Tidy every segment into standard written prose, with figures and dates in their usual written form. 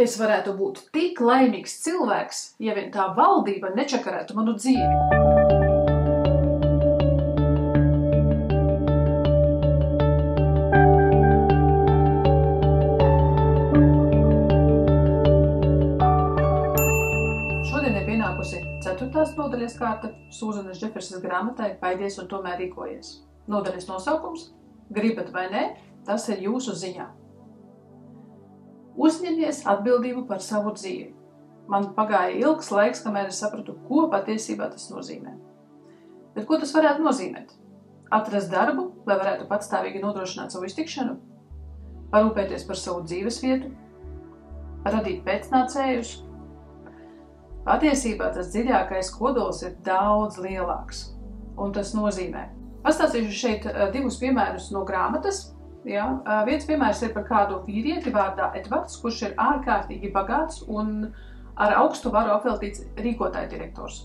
Es varētu būt tik laimīgs cilvēks, ja vien tā valdība nečakarētu manu dzīvi. Šodien ir pienākusi 4. nodaļas kārta Sūzanas Džefersas grāmatai Baidies un tomēr rīkojies. Nodaļas nosaukums – Gribat vai nē, tas ir jūsu ziņā. Uzņemies atbildību par savu dzīvi. Man pagāja ilgs laiks, kamēr es sapratu, ko patiesībā tas nozīmē. Bet ko tas varētu nozīmēt? Atrast darbu, lai varētu patstāvīgi nodrošināt savu iztikšanu? Parūpēties par savu dzīves vietu? Radīt pēcnācējus? Patiesībā tas dziļākais kodols ir daudz lielāks. Un tas nozīmē. Pastāstīšu šeit divus piemērus no grāmatas. Viens piemērs ir par kādu vīrieti vārdā Edvards, kurš ir ārkārtīgi bagāts un ar augstu varu apveltīts rīkotāju direktors.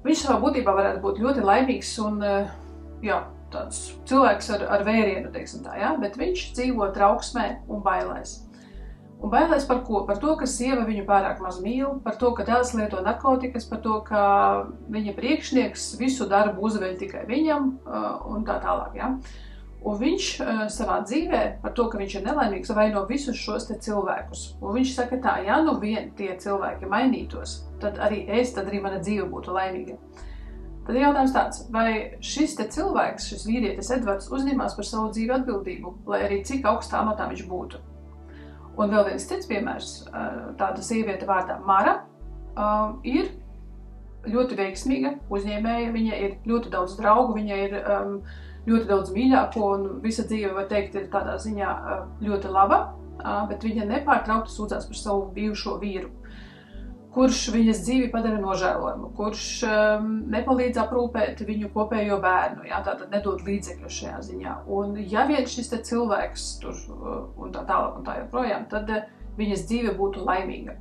Viņš savā būtībā varētu būt ļoti laimīgs un tāds cilvēks ar vērienu, teiksim tā, bet viņš dzīvo trauksmē un bailēs. Un bailēs par ko? Par to, ka sieva viņu pārāk maz mīl, par to, ka dēls lieto narkotikas, par to, ka viņa priekšnieks visu darbu uzveļ tikai viņam un tā tālāk, Un viņš savā dzīvē par to, ka viņš ir nelaimīgs, vaino visus šos te cilvēkus. Un viņš saka tā, ja nu vien tie cilvēki mainītos, tad arī mana dzīve būtu laimīga. Tad ir jautājums tāds, vai šis te cilvēks, šis vīrietis Edvards uzņemās par savu dzīvi atbildību, lai arī cik augstā amatā viņš būtu. Un vēl viens cits piemērs, tāda sieviete vārdā Mara, ir ļoti veiksmīga uzņēmēja, viņa ir ļoti daudz draugu, viņa ir ļoti daudz mīļāko un visa dzīve, var teikt, ir tādā ziņā ļoti laba, bet viņa nepārtraukti sūdzās par savu bijušo vīru, kurš viņas dzīvi padara nožēlojumu, kurš nepalīdz aprūpēt viņu kopējo bērnu, tātad nedod līdzekļu šajā ziņā. Un ja vien šis te cilvēks tur un tā tālāk un tā joprojām, tad viņas dzīve būtu laimīga.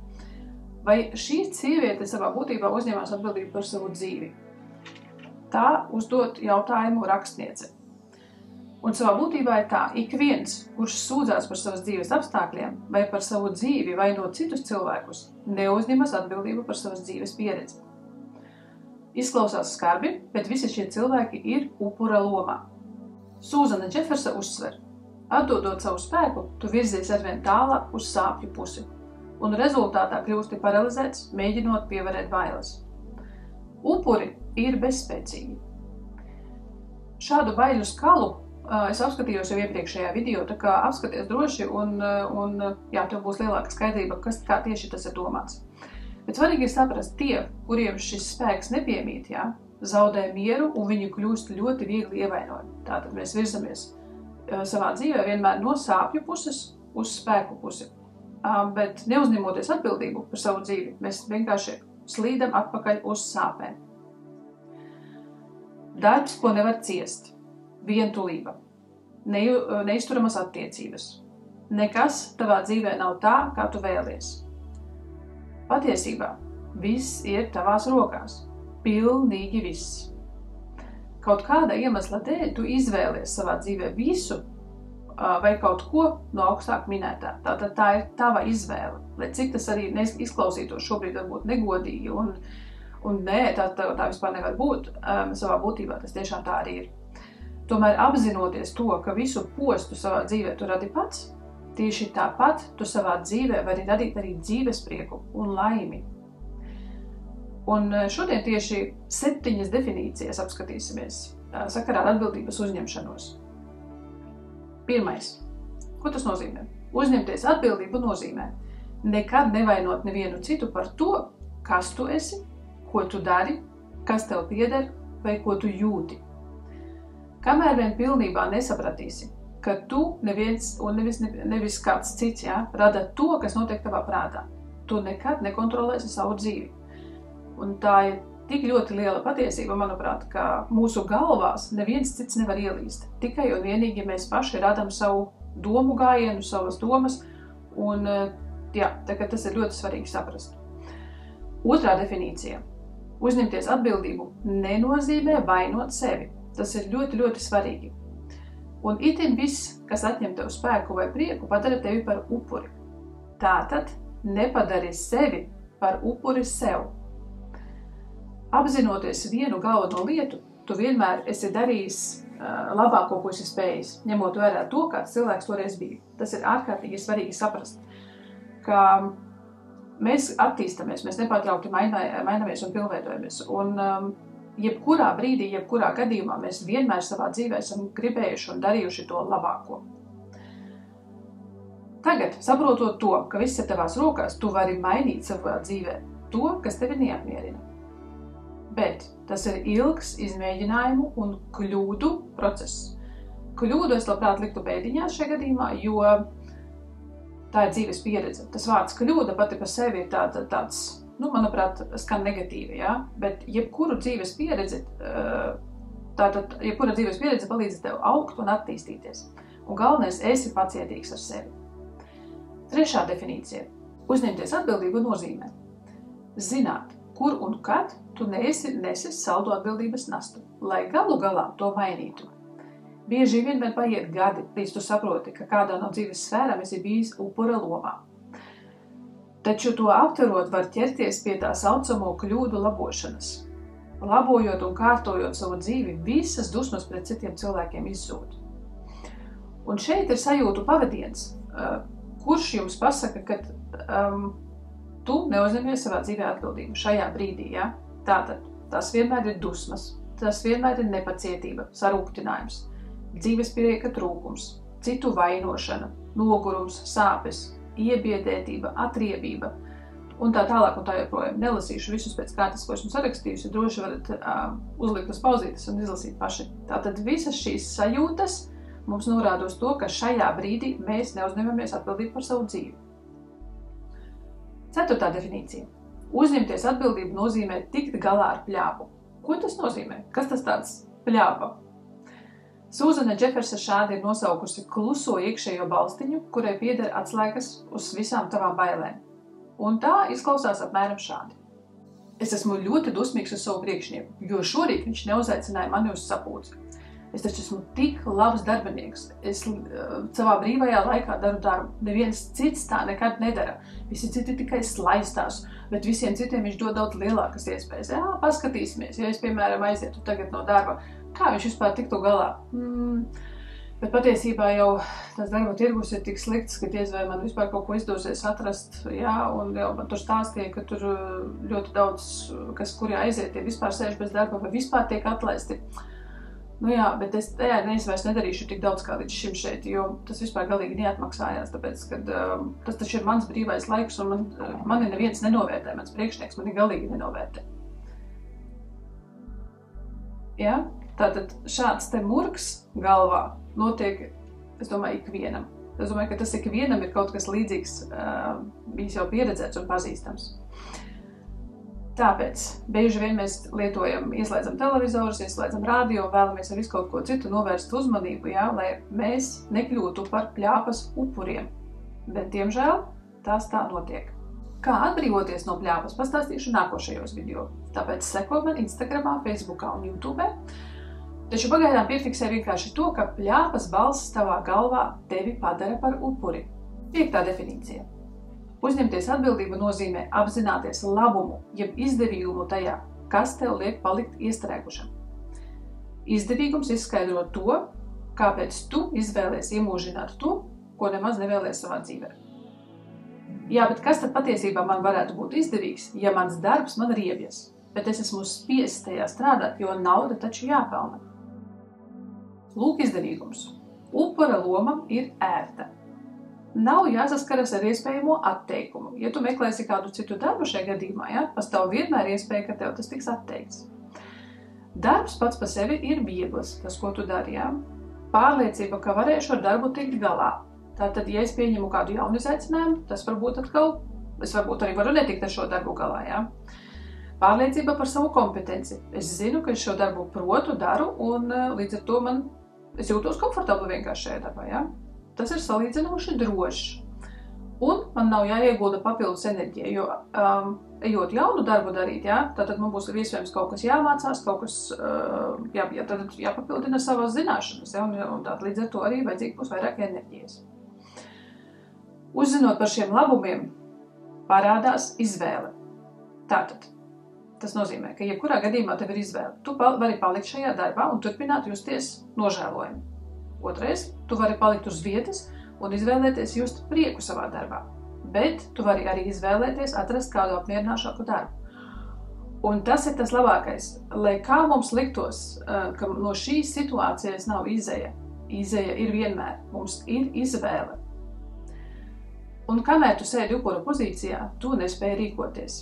Vai šī sieviete savā būtībā uzņemās atbildību par savu dzīvi? Tā uzdot jautājumu rakstniece. Un savā būtībā ir tā, ik viens, kurš sūdzās par savas dzīves apstākļiem vai par savu dzīvi vai no citus cilvēkus, neuzņemas atbildību par savas dzīves pieredzi. Izklausās skarbi, bet visi šie cilvēki ir upura lomā. Sūzana Džefersa uzsver, atdodot savu spēku, tu virzies arvien tālāk uz sāpju pusi, un rezultātā kļūsti paralizēts, mēģinot pievarēt bailes. Upuri ir bezspēcīgi. Šādu baiļu skalu es apskatījos jau iepriekšējā video, tā kā apskaties droši un tev būs lielāka skaidrība, kā tieši tas ir domāts. Bet svarīgi ir saprast tie, kuriem šis spēks nepiemīt, zaudē mieru un viņi kļūst ļoti viegli ievainojami. Tātad mēs virzamies savā dzīvē vienmēr no sāpju puses uz spēku pusi. Bet neuzņemoties atbildību par savu dzīvi, mēs vienkārši slīdam atpakaļ uz sāpēm. Darbs, ko nevar ciest, vientulība, neizturamas attiecības. Nekas tavā dzīvē nav tā, kā tu vēlies. Patiesībā viss ir tavās rokās, pilnīgi viss. Kaut kāda iemesla dēļ tu izvēlies savā dzīvē visu vai kaut ko no augstāk minētā. Tātad tā ir tava izvēle, lai cik tas arī izklausītos šobrīd varbūt negodīgi un nē, tā vispār nevar būt. Savā būtībā tas tiešām tā arī ir. Tomēr apzinoties to, ka visu postu savā dzīvē tu radi pats, tieši tāpat tu savā dzīvē vari radīt arī dzīvesprieku un laimi. Un šodien tieši 7 definīcijas apskatīsimies sakarā ar atbildības uzņemšanos. Pirmais. Ko tas nozīmē? Uzņemties atbildību nozīmē nekad nevainot nevienu citu par to, kas tu esi, ko tu dari, kas tev pieder vai ko tu jūti. Kamēr vien pilnībā nesapratīsi, ka tu neviens un nevis kāds cits rada to, kas notiek tavā prātā, tu nekad nekontrolēsi savu dzīvi. Un tā ir tik ļoti liela patiesība, manuprāt, ka mūsu galvās neviens cits nevar ielīst. Tikai un vienīgi mēs paši radam savu domu gājienu, savas domas, un tas ir ļoti svarīgi saprast. Otrā definīcija. Uzņemties atbildību nenozīmē vainot sevi. Tas ir ļoti, ļoti svarīgi. Un itin viss, kas atņem tev spēku vai prieku, padara tevi par upuri. Tātad nepadari sevi par upuri sev. Apzinoties vienu galveno lietu, tu vienmēr esi darījis labāko, ko esi spējis, ņemot vērā to, kāds cilvēks toreiz bija. Tas ir ārkārtīgi svarīgi saprast, ka mēs attīstamies, mēs nepārtraukti mainamies un pilnveidojamies. Un jebkurā brīdī, jebkurā gadījumā mēs vienmēr savā dzīvē esam gribējuši un darījuši to labāko. Tagad, saprotot to, ka viss ir tavās rokās, tu vari mainīt savā dzīvē to, kas tevi neapmierina. Bet tas ir ilgs izmēģinājumu un kļūdu process. Kļūdu es labprāt liktu pēdiņās šajā gadījumā, jo tā ir dzīves pieredze. Tas vārds kļūda pati par sevi ir tāds, manuprāt, skan negatīvi, ja? Bet jebkura dzīves pieredze palīdz tev augt un attīstīties. Un galvenais, esi pacietīgs ar sevi. Trešā definīcija. Uzņemties atbildību nozīmē zināt, kur un kad tu nesi saldo atbildības nastu, lai galu galā to mainītu. Bieži vien paiet gadi, līdz tu saproti, ka kādā no dzīves sfērām esi bijis upura lomā. Taču to aptverot var ķerties pie tā saucamo kļūdu labošanas. Labojot un kārtojot savu dzīvi, visas dusmas pret citiem cilvēkiem izzūd. Un šeit ir sajūtu pavadiens, kurš jums pasaka, ka tu neuzņemies savā dzīvē atbildību šajā brīdī. Ja? Tātad tas vienmēr ir dusmas, tas vienmēr ir nepacietība, sarūktinājums, dzīves prieka trūkums, citu vainošana, nogurums, sāpes, iebiedētība, atriebība un tā tālāk un tā joprojām. Nelasīšu visus pēc kārtas, ko esmu sarakstījusi, droši varat uzlikt uz pauzītes un izlasīt paši. Tātad visas šīs sajūtas mums norāda uz to, ka šajā brīdī mēs neuzņemamies atbildību par savu dzīvi. Ceturtā definīcija. Uzņemties atbildību nozīmē tikt galā ar pļāpu. Ko tas nozīmē? Kas tas tāds pļāpa? Sūzana Džefersa šādi ir nosaukusi kluso iekšējo balstiņu, kurai pieder atslēgas uz visām tavām bailēm. Un tā izklausās apmēram šādi. Es esmu ļoti dusmīgs uz savu priekšnieku, jo šorīt viņš neuzaicināja mani uz sapulci. Es taču esmu tik labs darbinieks. Es savā brīvajā laikā daru darbu. Neviens cits tā nekad nedara. Visi citi tikai slaistās, bet visiem citiem viņš dod daudz lielākas iespējas. Jā, paskatīsimies, ja es, piemēram, aizietu tagad no darba, kā viņš vispār tiktu galā. Bet patiesībā jau tas darba tirgus ir tik slikts, ka diez vai man vispār kaut ko izdosies atrast. Jā, un jau man tur stāstīja, ka tur ļoti daudz, kas kurā aiziet, tie vispār sēž bez darba vai vispār tiek atlaisti. Bet es vairs nedarīšu tik daudz kā līdz šim šeit, jo tas vispār galīgi neatmaksājās, tāpēc, ka tas taču ir mans brīvais laiks un mani neviens nenovērtē, mans priekšnieks mani galīgi nenovērtē. Ja? Tātad šāds te murgs galvā notiek, es domāju, ikvienam. Es domāju, ka tas ikvienam ir kaut kas līdzīgs, bijis jau pieredzēts un pazīstams. Tāpēc bieži vien mēs ieslēdzam televizorus, ieslēdzam radio, vēlamies ar visu kaut ko citu novērst uzmanību, ja, lai mēs nekļūtu par pļāpas upuriem. Bet, diemžēl, tas tā notiek. Kā atbrīvoties no pļāpas, pastāstīšu nākošajos video. Tāpēc seko man Instagramā, Facebookā un YouTube. Taču pagaidām piefiksē vienkārši to, ka pļāpas balss tavā galvā tevi padara par upuri. 5. definīcija. Uzņemties atbildību nozīmē apzināties labumu, jeb izdevīgumu tajā, kas tev liek palikt iestrēgušam. Izdevīgums izskaidro to, kāpēc tu izvēlies iemūžināt to, ko nemaz nevēlies savā dzīvē. Jā, bet kas tad patiesībā man varētu būt izdevīgs, ja mans darbs man riebjas, bet es esmu spiests tajā strādāt, jo nauda taču jāpelna. Lūk izdevīgums. Upura loma ir ērta. Nav jāsaskaras ar iespējamo atteikumu. Ja tu meklēsi kādu citu darbu šajā gadījumā, ja, pastāv vienmēr iespēja, ka tev tas tiks atteikts. Darbs pats par sevi ir viegls, tas, ko tu dari, ja. Pārliecība, ka varēšu ar darbu tikt galā. Tātad, ja es pieņemu kādu jaunu izaicinājumu, tas varbūt atkal, es varbūt arī varu netikt ar šo darbu galā, ja. Pārliecība par savu kompetenci. Es zinu, ka es šo darbu protu, daru, un līdz ar to es jūtos komfortabli vienkārši šajā darbā, ja. Tas ir salīdzinoši drošs. Un man nav jāiegulda papildus enerģija, jo ejot jaunu darbu darīt, ja, tātad man būs iespējams kaut kas jāmācās, kaut kas jāpapildina savas zināšanas, ja, un tātad līdz ar to arī vajadzīgi būs vairāk enerģijas. Uzzinot par šiem labumiem, parādās izvēle. Tātad, tas nozīmē, ka jebkurā gadījumā tev ir izvēle. Tu vari palikt šajā darbā un turpināt justies nožēlojami. Otrais, tu vari palikt uz vietas un izvēlēties just prieku savā darbā. Bet tu vari arī izvēlēties atrast kādu apmierināšāku darbu. Un tas ir tas labākais. Lai kā mums liktos, ka no šīs situācijas nav izeja. Izeja ir vienmēr. Mums ir izvēle. Un kamēr tu sēdi upura pozīcijā, tu nespēji rīkoties.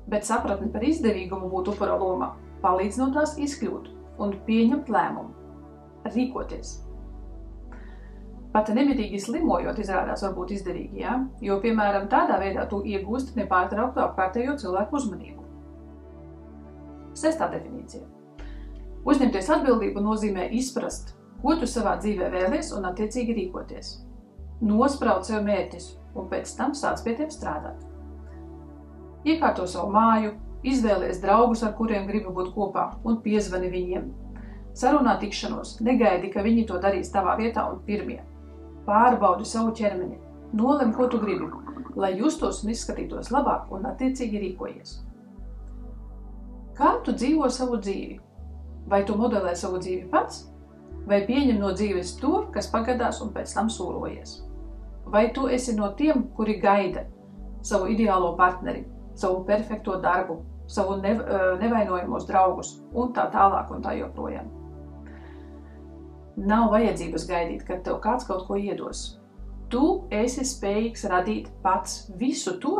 Bet sapratni par izdevīgumu būt upura lomā palīdz no tās izkļūt un pieņemt lēmumu. Rīkoties. Pat nemitīgi slimojot izrādās varbūt izdevīgi, ja? Jo, piemēram, tādā veidā tu iegūsti nepārtrauktu apkārtējo cilvēku uzmanību. 6. definīcija. Uzņemties atbildību nozīmē izprast, ko tu savā dzīvē vēlies un attiecīgi rīkoties. Nospraud sev mērķus un pēc tam sāc pie tiem strādāt. Iekārto savu māju, izvēlies draugus, ar kuriem gribi būt kopā un piezvani viņiem. Sarunā tikšanos, negaidi, ka viņi to darīs tavā vietā un pirmie. Pārbaudi savu ķermeni, nolem, ko tu gribi, lai justos un izskatītos labāk un attiecīgi rīkojies. Kā tu dzīvo savu dzīvi? Vai tu modelē savu dzīvi pats? Vai pieņem no dzīves to, kas pagadās un pēc tam sūrojies? Vai tu esi no tiem, kuri gaida savu ideālo partneri, savu perfekto darbu, savu nevainojamos draugus un tā tālāk un tā joprojām? Nav vajadzības gaidīt, kad tev kāds kaut ko iedos. Tu esi spējīgs radīt pats visu to,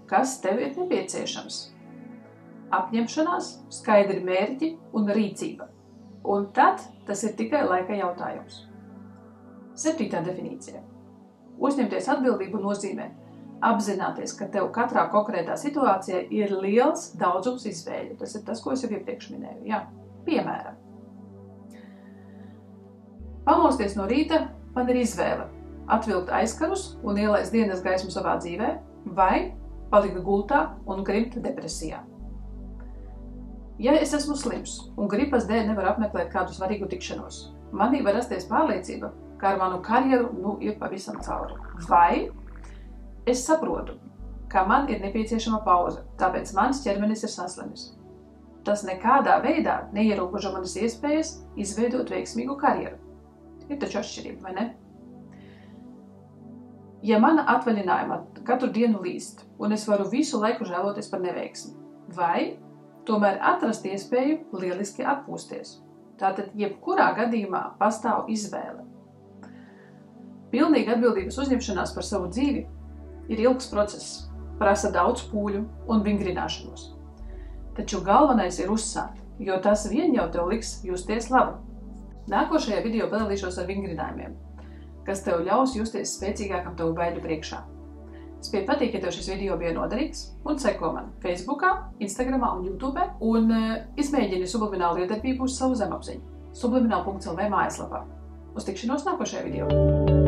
kas tev ir nepieciešams. Apņemšanās, skaidri mērķi un rīcība. Un tad tas ir tikai laika jautājums. 7. definīcija. Uzņemties atbildību nozīmē apzināties, ka tev katrā konkrētā situācijā ir liels daudzums izvēļu. Tas ir tas, ko es jau iepriekš minēju. Jā. Piemēram. Pamosties no rīta, man ir izvēle atvilkt aizkarus un ielaist dienas gaismu savā dzīvē, vai palikt gultā un grimt depresijā. Ja es esmu slims un gripas dēļ nevaru apmeklēt kādu svarīgu tikšanos, manī var rasties pārliecība, ka ar manu karjeru ir pavisam cauri. Vai es saprotu, ka man ir nepieciešama pauze, tāpēc mans ķermenis ir saslimis. Tas nekādā veidā neierobežo manas iespējas izveidot veiksmīgu karjeru. Ir taču atšķirība, vai ne? Ja mana atvaļinājuma katru dienu līst, un es varu visu laiku žēloties par neveiksmi, vai tomēr atrast iespēju lieliski atpūsties. Tātad jebkurā gadījumā pastāv izvēle. Pilnīga atbildības uzņemšanās par savu dzīvi ir ilgs process, prasa daudz pūļu un vingrināšanos. Taču galvenais ir uzsākt, jo tas vien jau tev liks justies labi. Nākošajā video padalīšos ar vingrinājumiem, kas tev ļaus justies spēcīgākam tavu baiļu priekšā. Spēj patīk, ja tev šis video bija noderīgs, un seko man Facebookā, Instagramā un YouTube, un izmēģini subliminālu iedarbību uz savu zemapziņu. Subliminal.lv mājaslapā. Uz tikšanos nākošajā video!